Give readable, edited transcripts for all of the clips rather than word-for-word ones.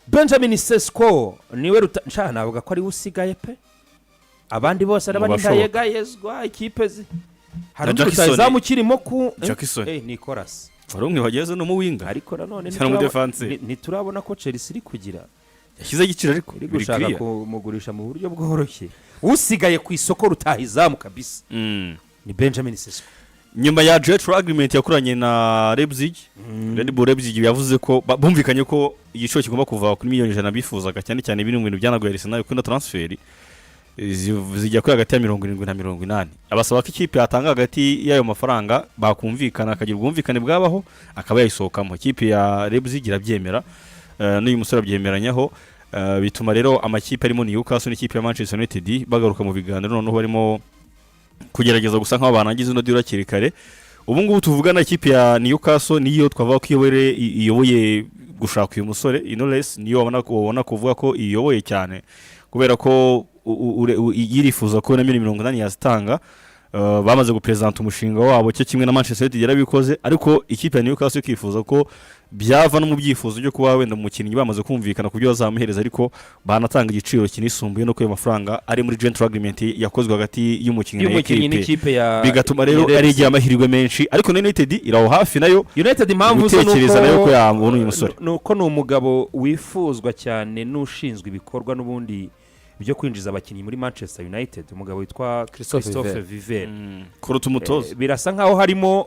B.Sesko niwe nshaka navuga ko ari usigaye pe abandi bose arabani ndayegayezwa ikipe hari umutazamu kirimo ku Jackson Nickolas farumwe wageze no mu winga ariko nanone ntiturabona ko Chelsea iri kugira yashyize igiciro ariko iri gushaka kumugurisha mu buryo bworoshye usigaye ku isoko rutahizamu kabisa ni B.Sesko nyuma ya jet agreement yakuranye na Leipzig Red Bull Leipzig yavuze ko bumvikanye ko igiciro kigomba kuva kuri miliyoni 100 bifuzaga cyane cyane biri mu bintu byanagoye Arsenal ko na transfer zijya kuri hagati ya 70 na 80 abasaba ko ikipe yatanga hagati y'ayo mafaranga bakumvikana akagira ubwumvikane bwabaho akaba yayisohokamo ikipe ya Leipzig irabyemera n'uyu musore abyemeranyaho bituma rero amakipe arimo Newcastle n'ikipe ya Manchester United bagaruka mu biganiro noneho barimo kugerageza gusa nkaho banangiza no dira kirikare ubu ngubu tuvugana ikipe ya Newcastle niyo twavuga ko iyoboye gushaka uyu musore Inoles niyo wabona kuvuga ko iyoboye cyane kubera ko yirifuza ko na 180 yazitanga bamaze gupresenta umushinga wabo cyo kimwe na Manchester United yarabikoze ariko ikipe ya Newcastle kifuza ko byava no mu byifuzo byo kuba wenda umukinnyi bamaze kumvikana ku byo bazamuhereza ariko banatanga igiciro kinisumbuye no ko ayo mafaranga ari muri joint agreement yakozwe hagati y'umukinnyi n'ikipe bigatuma rero ari igihe amahirwe menshi ariko na United iraho hafi nayo United impamvu zo nuko yabona uyu musore nuko n'umugabo wifuzwa cyane n'ushinzwe ibikorwa n'ubundi byo kwinjiza abakinnyi muri Manchester United umugabo witwa Christophe Viver kuruta umutoza birasa nkaho harimo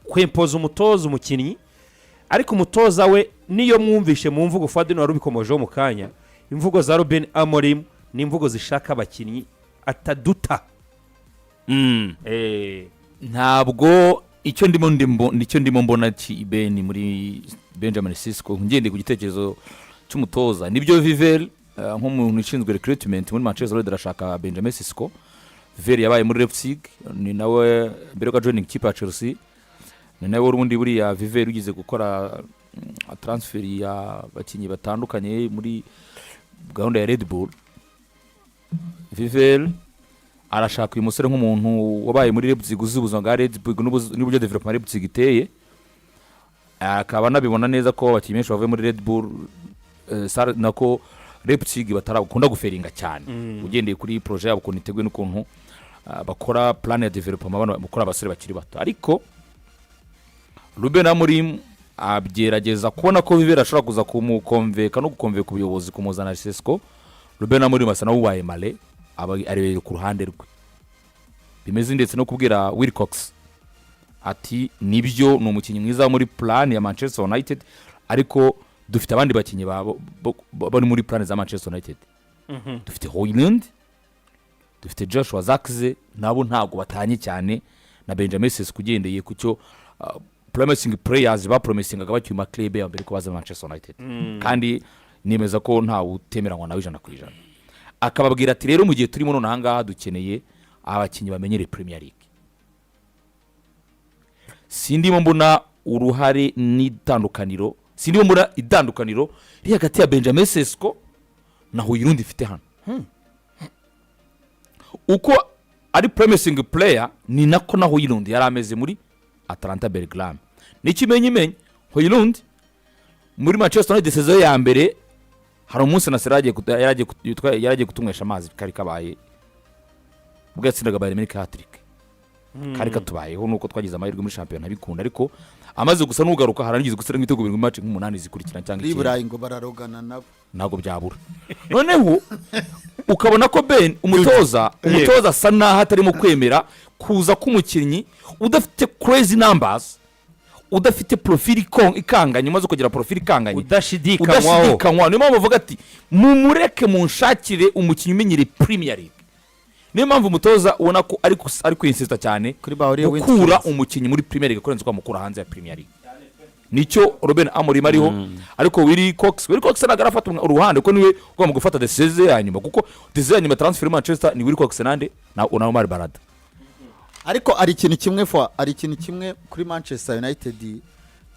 kwempoza umutoza umukinnyi ariko umutoza we niyo mwumvishe mu mvugo Fadino warubikomojeho mu kanya imvugo za Ruben Amorim ni imvugo zishaka abakinnyi ataduta ntabwo icyo ndimo mbona Ben muri B.Sesko ngende ku gitekerezo cy'umutoza nibyo Viver nk'umuntu ushinzwe recruitment muri Manchester United arashaka B.Sesko Viver yabaye muri Leipzig ni nawe mbere ko joining ikipe ya Chelsea ni nawe urundi buriya Viver ugize gukora transfer ya bakinyi batandukanye muri gahunda ya Red Bull Viver arashaka uyu musore nk'umuntu wabaye muri Leipzig uzubuzwa bwa Red Bull n'uburyo development Leipzig iteye akaba nabibona neza ko abakinyi benshi bavuye muri Red Bull nako Leipzig batarakunda guferinga cyane ugendeye kuri projet yabo ko nitegwe n'ukuntu bakora plan ya development bakora abasore bakiri bato ariko Ruben Amorim abgerageza kubona ko Viver ashobora kuza kumukonveka no gukonveka ubuyobozi kumuzana B.Sesko Ruben Amorim asa n'uwaye male arebeye ku ruhande rwe bimeze ndetse no kubwira Wilcox ati nibyo n'umukinnyi mwiza muri plan ya Manchester United ariko dufite abandi bakinyi bari muri plan za Manchester United dufite Højlund dufite Joshua Zirkzee nabo ntago batanye cyane na B.Sesko kugendeye kucyo promising players bapromisingaga bacyuma club ya mbere ko baza Manchester United kandi nemeza ko nta utemeranywa nawe 100% akababwira ati rero mu gihe turimo none hanga dukeneye abakinyi bamenyere Premier League sindimo mbona uruhare n'itandukaniro sindimo mbona idandukaniro ri hagati ya B.Sesko na Højlund ifite hano uko ari promising player ni nako na Højlund yari ameze muri Atalanta Belgrade n'ikimenyimenyi Højlund muri Manchester United saison ya mbere hari umunsi na Serage yaragiye kutumwesha amazi kari kabaye ubwatsindaga Bayern Munich hat-trick kari katubayeho nuko twagize amahirwe muri champion nabikunda ariko amaze gusa nugaruka harangize gusera nk'itego birimo match nk'umunani zikurikirana cyangwa iki Libra ngo bararogana nabo nago byabura noneho ukabona ko Ben umutoza sana hatarimo kwemera kuza kumukinnyi udafite crazy numbers udafite profile ikanganye maze kugira profile ikanganye udashidikanywa niyo mpamvu uvuga ati mumureke munshakire umukinnyi umenyere Premier League niyo mpamvu umutoza ubona ko ari kwinsista cyane gukura umukinnyi muri Premier League kurenza kwa mukura hanze ya Premier League nicyo Ruben Amorim ariho ariko Willy Cox nagarafata uruhande ko niwe ugomba gufata decision yanyuma kuko decision yanyuma transfer Manchester ni Willy Cox nande na Omar Barada ariko ari ikintu kimwe kuri Manchester United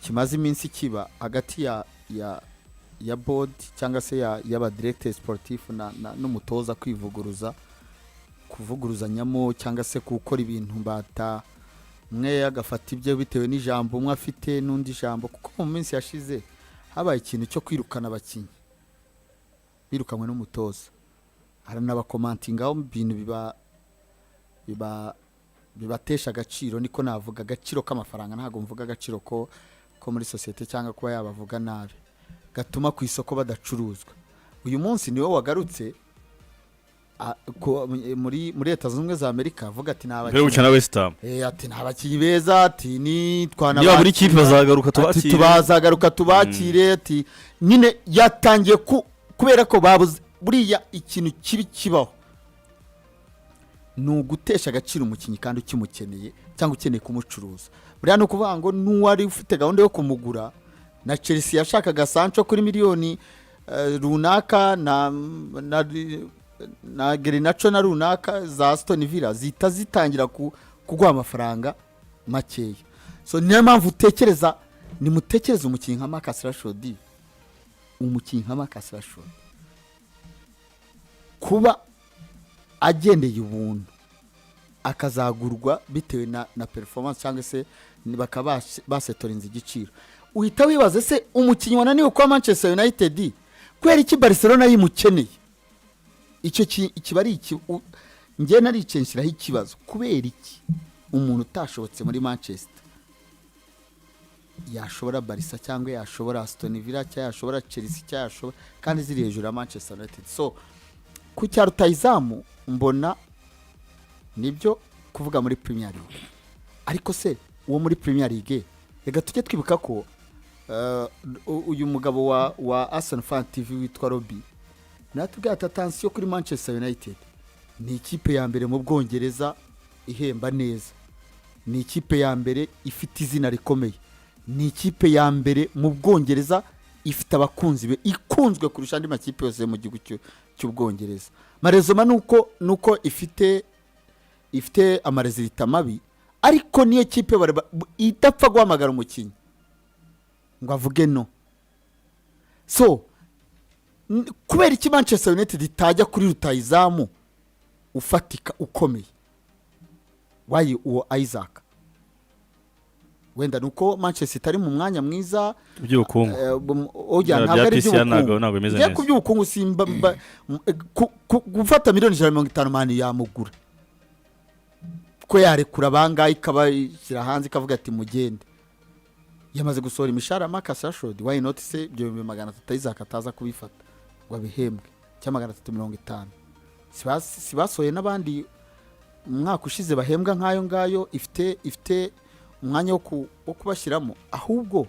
kimaze iminsi kiba hagati ya board cyangwa se y'aba directeur sportif n'umutoza kuvuguruzanyamo cyangwa se gukora ibintu bata mwe agafata ibyo bitewe n'ijambo umwe afite n'undi jambo kuko mu minsi yashize habaye ikintu cyo kwirukana abakinyi birukanywe n'umutoza haranabakomantingaho ibintu bibatesha agaciro niko navuga agaciro k'amafaranga ntabwo mvuga agaciro ko muri sosiyete cyangwa kuba yabavuga nabi gatuma ku isoko badacuruzwa uyu munsi niwe wagarutse muri Leta Zunze Ubumwe za Amerika avuga ati ati ntabakinnyi beza ati niba buri kipe bazagaruka tubakire ati nyine yatangiye kubera ko babuze buriya ikintu kibi kibaho ni ugutesha agaciro umukinnyi kandi ukimukeneye cyangwa ukeneye kumucuruza buriya ni ukuvuga ngo n'uwari ufite gahunda yo kumugura na Chelsea yashakaga Sancho kuri miliyoni runaka na Garnacho na runaka za Aston Villa zita zitangira kuguha amafaranga makeya so niyo mpamvu utekereza nimutekereza umukinnyi nka Marcus Rashford kuba agendeye ubuntu akazagurwa bitewe na performance cyangwa se bakaba basetorinze igiciro uhita wibaza se umukinnyi wananiwe kwa Manchester United kwera iki Barcelona yimukeneye icyo kiba ari iki ngiye naricenshiraho ikibazo kubera iki umuntu utashobotse muri Manchester yashobora Barca cyangwa yashobora Aston Villa cyangwa yashobora Chelsea cyangwa yashobora kandi ziri hejuru ya Manchester United so ku cya rutayizamu mbona nibyo kuvuga muri Premier League ariko se uwo muri Premier League rega tujye twibuka ko uyu mugabo wa Arsenal Fan TV witwa Robbie natubwiye atansiyo kuri Manchester United ni ikipe ya mbere mu Bwongereza ihemba neza ni ikipe ya mbere ifite izina rikomeye ni ikipe ya mbere mu Bwongereza ifite abakunzi be ikunzwe kurusha andi makipe yose mu gihugu cy'Ubwongereza marezoma nuko ifite amarezilita mabi ariko niyo kipe idapfa guhamagara umukinnyi ngo avuge no so kubera iki Manchester United itajya kuri rutayizamu ufatika ukomeye wayi uwo Isaac wenda nuko Manchester itari mu mwanya mwiza by'ubukungu oya ntabwo ari by'ubukungu simba gufata miliyoni 150 mani yamugura ko yarekura bangaye ikabashyira hanze ikavuga ati mugende yamaze gusohora imishara Marcus Rashford why not se 200 Isaac ataza kubifata ngo abihembwe cyangwa 350 sibasoye n'abandi umwaka ushize bahembwa nkayo ngayo ifite umwanya wo kubashyiramo ahubwo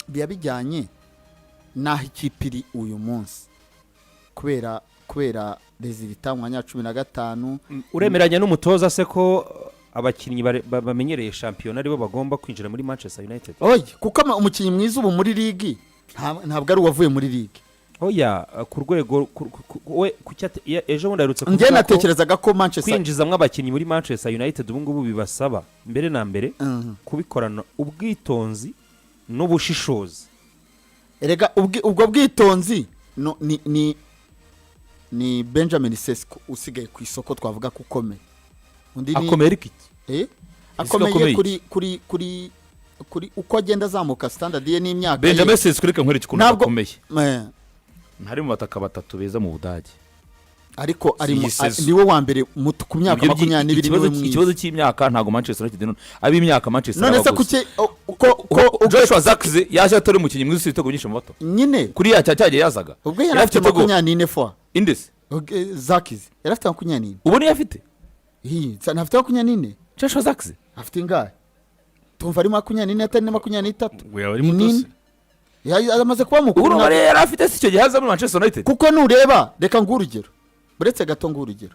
biya bijyanye naho ikipiri uyu munsi kubera rezilita umwanya 15 uremeranya n'umutoza se ko abakinnyi bamenyereye shampiyona aribo bagomba kwinjira muri Manchester United oya kuko umukinnyi mwiza ubu muri ligi ntabwo ari uwavuye muri ligi oya ku rwego we ejo bundi arutse kuvuga ko natekerezaga ko Manchester kwinjizamwe abakinnyi muri Manchester United ubu ngubu bibasaba mbere na mbere kubikorana ubwitonzi n'ubushishozi erega ubwo bwitonzi ni Benjamin Sesko usigaye ku isoko twavuga ko ukomeye akomeye iki akomeye kuri uko agenda azamuka standard ye n'imyaka Benjamin Sesko reka nkwereke ukuntu akomeye ntari mu bataka batatu beza mu Budage ariko niwe wa mbere ku myaka 22 ikibazo cy'imyaka ntago Manchester United ab'imyaka Manchester none se kuki Joshua Zirkzee yaje atari umukinnyi mwiza ibitego byinshi mu bato nyine kuri cyagiye yazaga ubwo yari afite 24 fois indese Zirkzee yari afite 24 ubu ni afite ntafite 24 Joshua Zirkzee afite ingahe tumva ari 24 atari 23 we ari mutose yamaze kuba mukuru ubu yari afite icyo gihaza muri Manchester United kuko nureba reka ngurugero buretse gato ngurugero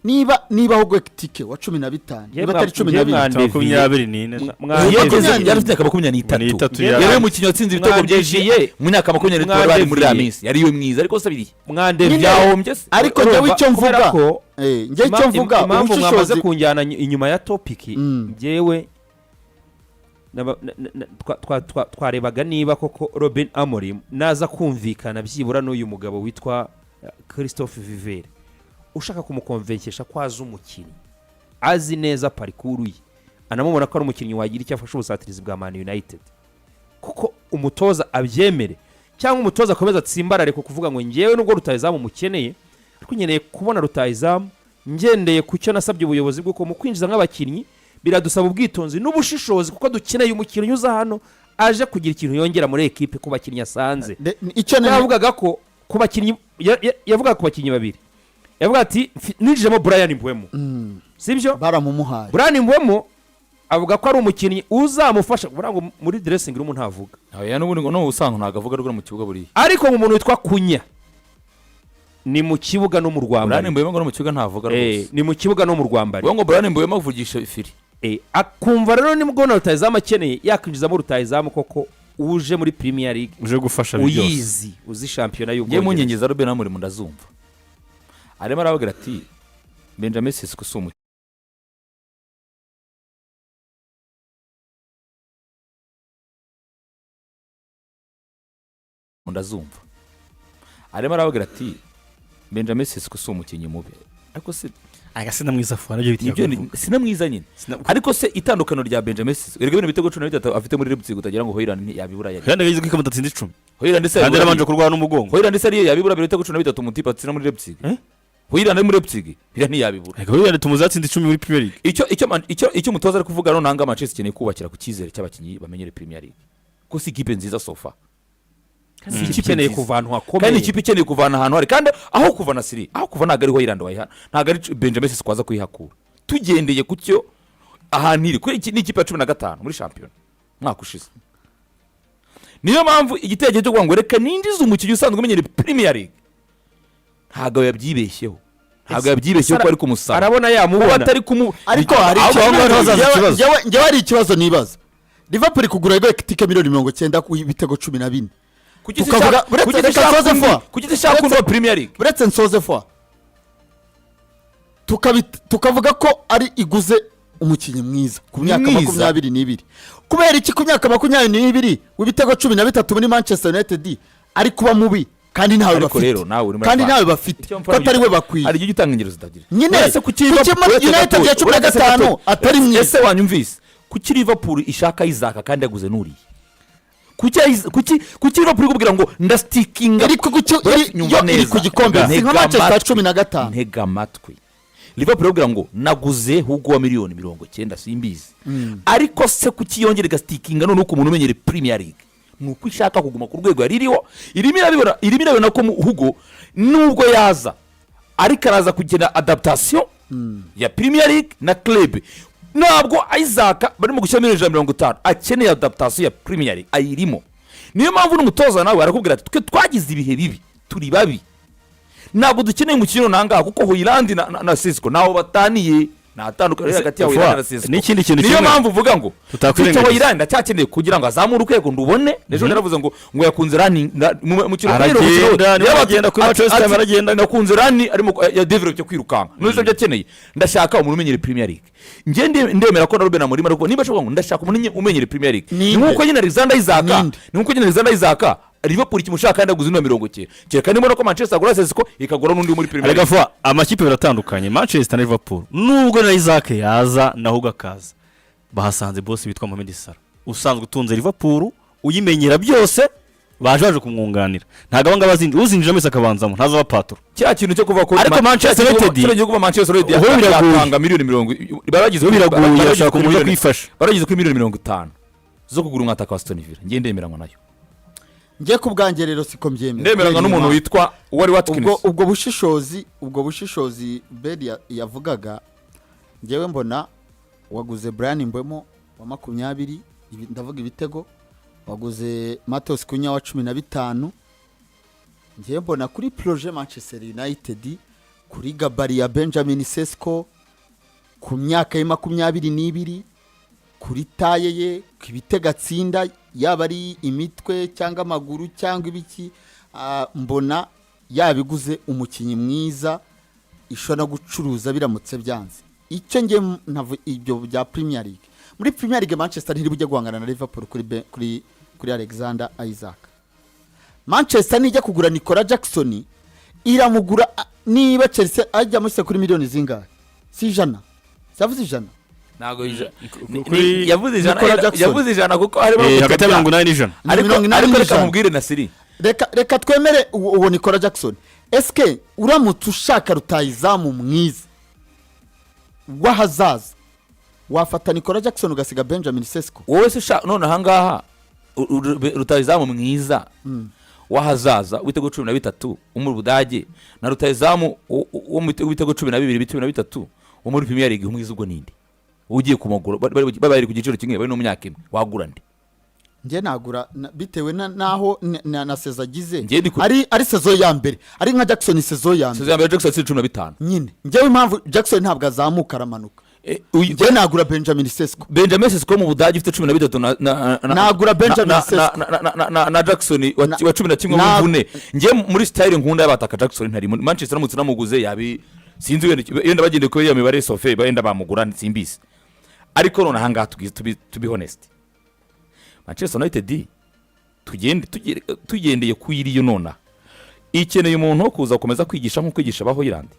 niba ahubwo tike wa 15 niba atari 24 yari afite 23 yari umukinnyi watsinze ibitego byinshi mu myaka 23 bari muri la Miss yari yo mwiza ariko sabiri mwande byahombye ariko njye icyo mvuga njye icyo mvuga impamvu mwamaze kunjyana inyuma ya topic njyewe twarebaga niba koko Robin Amorim naza kumvikana byibura n'uyu mugabo witwa Christophe Vivere ushaka kumukonvenkesha kwaza umukinnyi azi neza parikuru ye anamubona ko ari umukinnyi wagira icyo afasha ubusatirizi bwa Man United kuko umutoza abyemere cyangwa umutoza akomeza atsimbarare ku kuvuga ngo ngewe nubwo rutahizamu mukeneye ariko nkeneye kubona rutahizamu ngendeye ku cyo nasabye ubuyobozi bw'uko mu kwinjiza nk'abakinnyi biradusaba ubwitonzi n'ubushishozi kuko dukeneye umukinnyi uza hano aje kugira ikintu yongera muri ekipe ku bakinnyi asanze yavugaga ko ku bakinnyi yavugaga ku bakinnyi babiri yavuga ati ninjijemo Brian Mbwemo sibyo baramumuhaye Brian Mbwemo avuga ko ari umukinnyi uzamufasha ngo muri dressing room ntavuga ya n'ubundi ngo no usanga nagavuga rwo mu kibuga buriya ariko umuntu witwa Kunya ni mu kibuga no mu Rwanda Brian Mbwemo ngo no mu kibuga ntavuga rwose ni mu kibuga no mu Rwanda ngo Brian Mbwemo avugisha firi akumva rero nimubwo rutahizamu akeneye yakwinjizamo rutahizamu koko uje muri Premier League uje gufasha byose uyizi uzi shampiyona y'ubwo ngiye munyengeza Robben Amorim ndazumva arimo aravuga ati B.Sesko sumu ndazumva arimo aravuga ati B.Sesko umukinnyi mubi ariko se agasina mwiza fara byo bityo sina mwiza nyine ariko se itandukano rya B.Sesko erega ibintu bitego 13 afite muri Leipzig utagira ngo Hoyland yabibura yari kandi yagize ko mutatsinda 10 Hoyland se kandi arabanje kurwana n'umugongo Hoyland se ariye yabibura bitego 13 umutipa atsina muri Leipzig Hoyland muri Leipzig bira ntiyabibura ariko Hoyland tumuzatsinda 10 muri Premier League icyo mutoza ari kuvuga no nanga Manchester ikeneye kubakira ku cyizere cy'abakinnyi bamenyere Premier League ko si ikipe nziza sofa kandi ikipe ikeneye kuvana hakomeye kandi ikipe ikeneye kuvana ahantu hari kandi aho kuvana siri aho kuvana ntago ari Hoyland wayihana ntago ari B.Sesko kwaza kuyihakura tugendeye ku cyo ahantu iri kuri iki ni ikipe ya 15 muri champion mwaka ushize niyo mpamvu igitekerezo cyo kuvuga ngo reka ninjize umukinnyi usanzwe umenyere Premier League ntago yabyibeshyeho ko ari kumusaba arabona yamubona atari kumu ariko hari njye hari ikibazo nibaza Liverpool kugura Ikeneye miliyoni 90 ku bitego 14 tukavuga kugiti shaka kuva Premier League buretse nsoze fwa tukavuga ko ari iguze umukinnyi mwiza ku myaka 22 kubera iki ku myaka 22 w'ibitego 13 muri Manchester United ari kuba mubi kandi ntawe bafite ko atari we bakwiye ari cyo gitanga ingero zitagira nyine se ku United ya 15 atari mwiza ese wanyumvise kuki Liverpool ishaka Isaac kandi yaguze nuri kuki Liverpool kubwira ngo ndastikinga ariko iri ku gikombe nka Manchester 15 ntega amatwi Liverpool kubwira ngo naguze Hugo wa miliyoni 90 simbizi ariko se kuki yongera gastikinga none uko umuntu umenyere Premier League nuko ishaka kuguma ku rwego yaririho irimo irabona ko Hugo nubwo yaza ariko araza kugena adaptation ya Premier League na club ntabwo Isaac barimo gushyira miliyoni 50 akeneye adaptation ya Premier League ayirimo niyo mpamvu n'umutoza nawe arakubwira ati twe twagize ibihe bibi turi babi ntabwo dukeneye umukino nanga kuko Hoyland na Sesko naho bataniye natandukanye hagati ya Hoyland na Sesko n'ikindi kintu niyo mpamvu uvuga ngo icyo Hoyland acyakeneye kugira ngo azamure urwego ndubone nejo naravuze ngo yakunze running mu kino aragenda kuri Manchester aragenda nakunze running arimo ya develop cyo kwirukanka n'icyo byakeneye ndashaka umuntu umenyere Premier League nge ndemera ko na Robben Amorim ariko niba ashobora ngo ndashaka umuntu umenyere Premier League nuko nyine Alexander Isaac Liverpool kimushaka kandi aguze 90 cyeka ndimo no Manchester agura Sesko ikagura n'undi muri Premier League ariko amakipe biratandukanye Manchester na Liverpool nubwo na Isaac yaza naho ugakaza bahasanze boss bitwa Mohamed Salah usanzwe utunze Liverpool uyimenyera byose baje kumwunganira ntago abanga bazindi uzinjira mese akabanzamo ntazo bapaturo cya kintu cyo kuva ko ariko Manchester United cyo kuva Manchester United yatanga miliyoni 70 baragize biraguye yashaka kumujya kwifasha baragize ko miliyoni 50 zo kugura umwataka wa Aston Villa ngiye ndemeranywa nayo ngiye kubwange rero siko mbyemera ndemeranywa n'umuntu witwa Wari Watkins ubwo bushishozi Bedi yavugaga ngewe mbona waguze Brian Mbwemo wa 20 ndavuga ibitego waguze Matos Kunya wa 15 ngiye mbona kuri projet Manchester United kuri gabari ya B.Sesko ku myaka ya 22 kuri taye ye kibitega tsinda yaba ari imitwe cyangwa amaguru cyangwa ibiki mbona yabiguze umukinnyi mwiza ishona gucuruza biramutse byanze icyo nge ibyo bya Premier League muri Premier League Manchester ntiri bujye guhangana na Liverpool kuri Alexander Isaac Manchester nijya kugura Nickolas Jackson iramugura niba Chelsea ajya muri kuri miliyoni zingahe si ijana savuze ijana nago yavuze ijana kuko harimo hagati ya 80 n'ijana ariko reka mubwire na Siri reka twemere uwo Nickolas Jackson. Eske uramutse ushaka rutayizamu mwiza w'ahazaza wafata Nickolas Jackson ugasiga B.Sesko? wowe se ushaka none ahangaha rutayizamu mwiza w'ahazaza w'ibitego 13 wo mu Budage na rutayizamu wo mu bitego 12 wo muri Premier League umwiza ubwo ninde ugiye kumugura bari ku giciro kimwe bari no myaka imwe wagura nde? Nge nagura bitewe naho na sezo agize Nge ari sezo ya mbere ari nka Jackson sezo ya mbere Jackson 15 nyine ngewe impamvu Jackson ntabwo azamuka aramanuka. Nge nagura B.Sesko mu Budage ufite 13 nagura B.Sesko na Jackson wa 11 w'imvune. Nge muri style nkunda y'abataka Jackson ntari Manchester namutse namuguze yabi sinzi yenda bagende ko iyo mibare Sofe bayenda bamugura simbisi. Ariko none ahangaha to be honest, Manchester United tugendeye kuyiriyo nona ikeneye umuntu wo kuza gukomeza kwigisha nko kwigisha abaho Irandi.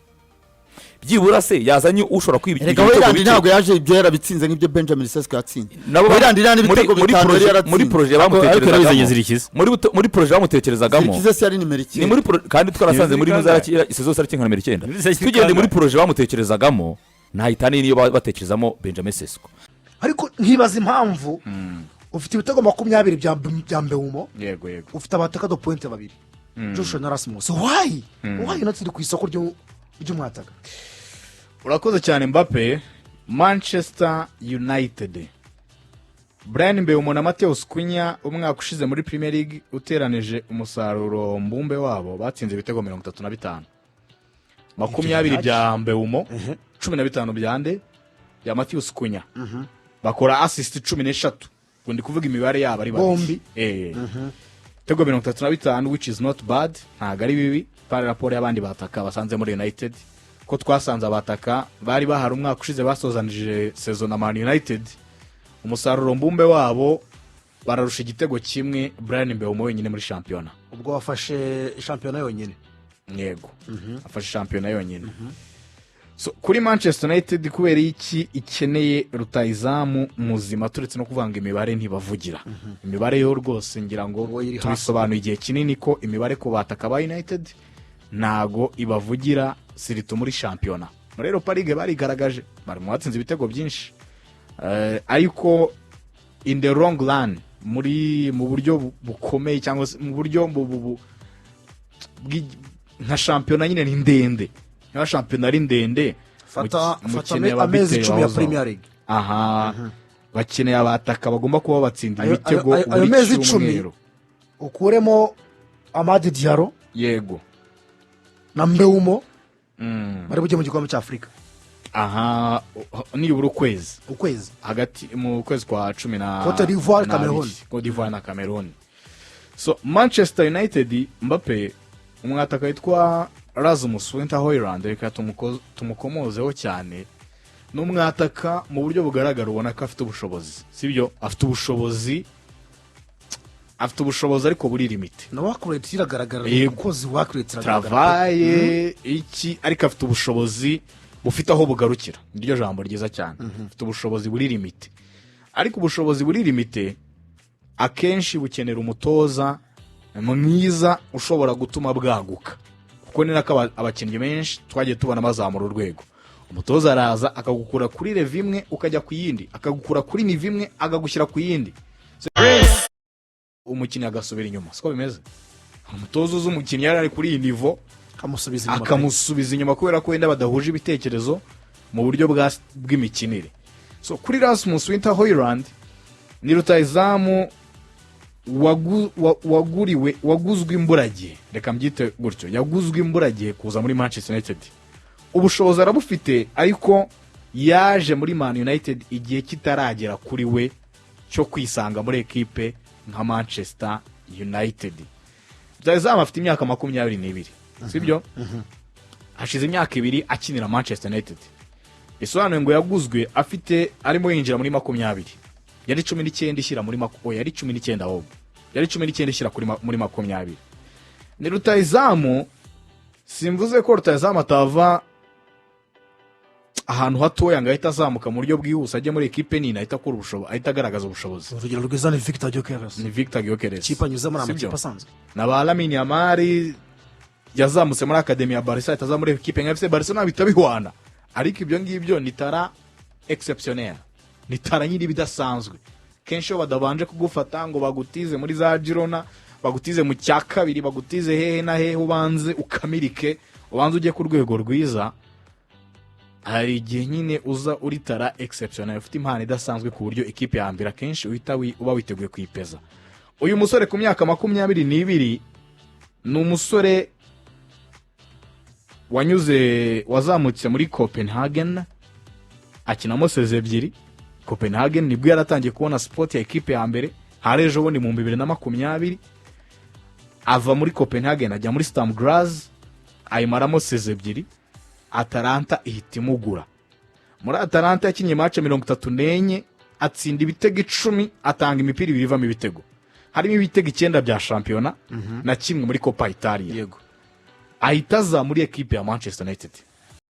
Byibura se yazanye ushobora kwibigira Irandi ntabwo yaje ibyo yarabitsinze nk'ibyo B.Sesko yatsinze. Irandi nani bitego bitanu muri projet bamutekerezagamo muri projet bamutekerezagamo zirikize yari nimero 9 ni muri kandi twarasanze muri muzara isezo sari kinka nimero 9 tugende muri projet bamutekerezagamo ntahitane niyo batekerezamo B.Sesko. Ariko nkibaza impamvu ufite ibitego 20 bya Mbeumo yego ufite abataka do point 2 Joshua na Rasmus. Why natiri ku isoko ry'umwataka? Urakoze cyane Mbappe. Manchester United, Brian Mbeumo na Mateus Cunha umwaka ushize muri Premier League uteranije umusaruro mbumbe wabo batsinze ibitego 35 20 bya Mbeumo 15 bya nde ya Mateus Cunha bakora assist 13 ndi kuvuga imibare yabo ari bombi tego 35 which is not bad ntago ari bibi par rapport y'abandi bataka basanze muri United ko twasanze abataka bari bahari umwaka ushize basozanije season na Man United umusaruro mbumbe wabo bararusha igitego kimwe Brian Mbeumo wenyine muri championnat. Ubwo wafashe championnat yonyine? Yego afashe championnat yonyine. So kuri Manchester United kubera iki ikeneye rutayizamu muzima turetse no kuvanga imibare ntibavugira. Imibare yo rwose ngira ngo tubisobanuye igihe kinini ko imibare ko bataka ba United nago ibavugira sirito muri championnat. Muri Europa League barigaragaje bari mu batsinze ibitego byinshi. Ariko in the wrong run mu buryo bukomeye cyangwa mu buryo nka championnat nyine ni ndende. Nka championnat ari ndende fata amezi 10 ya Premier League. Bakeneye abataka bagomba kuba batsinda ibitego ayo mezi 10 ukuremo Amad Diallo yego na Mbeumo bari bujye mu gikombe cya Afrika. Ni ukwezi hagati mu kwezi kwa 10 na Cote d'Ivoire na Cameroon. So Manchester United Mbappe umwataka yitwa Rasmus Hojlund reka tumukomozeho cyane. N'umwataka mu buryo bugaragara ubona ko afite ubushobozi sibyo afite ubushobozi ariko buri limite na wakurete iragaragara umukozi wakurete travaye iki ariko afite ubushobozi bufite aho bugarukira niryo jambo ryiza cyane. Afite ubushobozi buri limite ariko ubushobozi buri limite akenshi bukenera umutoza mwiza ushobora gutuma bwaguka kuko ni nako abakinnyi benshi twagiye tubona bazamura urwego. Umutoza araza akagukura kuri level imwe ukajya ku yindi akagukura kuri nivo imwe akagushyira ku yindi umukinnyi agasubira inyuma siko bimeze. Umutoza uzi umukinnyi yari kuri iyi nivo akamusubiza inyuma kubera ko wenda badahuje ibitekerezo mu buryo bw'imikinire. So kuri Rasmus Hojlund ni rutayizamu waguzwe imburagihe reka mbyite gutyo yaguzwe imburagihe kuza muri Manchester United. Ubushobozi arabufite ariko yaje muri Man United igihe kitaragera kuri we cyo kwisanga muri equipe nka Manchester United. Rutayizamu afite imyaka 22 sibyo hashize imyaka 2 akinira Manchester United. Isobanuye ngo yaguzwe afite arimo yinjira muri 20 yari 19 ishyira muri yari 19 ahubwo yari 19 ishyira muri 20. Ni rutayizamu simvuze ko rutayizamu ahantu hatoya ngo ahita azamuka mu buryo bwihuse ajya muri ekipe nini ahita agaragaza ubushobozi. urugero rwiza ni Victor Gyökeres, ni Victor Gyökeres ikipe anyuzemo ni Sibyo? amakipe asanzwe. na ba Lamine Yamal yazamutse muri akademi ya Barca ahita aza muri ekipe nka FC Barcelona bihita bihwana, ariko ibyo ngibyo ni tara exceptionnel, ni tara nyiri bidasanzwe. Kenshi iyo badabanje kugufata ngo bagutize muri za Girona, bagutize mu cya kabiri, bagutize hehe na hehe, ubanze ukamirike, ubanze ujye ku rwego rwiza, hari igihe nyine uza uri tara exceptionnel, ufite impano idasanzwe ku buryo ikipe ya mbere akenshi uba witeguye kuyipeza. Uyu musore ku myaka 22 ni umusore wazamutse muri Copenhagen akinamo seze ebyiri. Copenhagen nibwo yaratangiye kubona sport ya ekipe ya mbere, hari ejo bundi mu 2020 ava muri Copenhagen ajya muri Sturm Graz ayimaramo seze ebyiri. Atalanta ihita imugura. Muri Atalanta yakinnye match 34 atsinda ibitego 10, atanga imipira 2 ivamo ibitego, harimo ibitego 9 bya shampiyona na kimwe muri Copa Italia. Yego. Ahita aza muri ekipe ya Manchester United.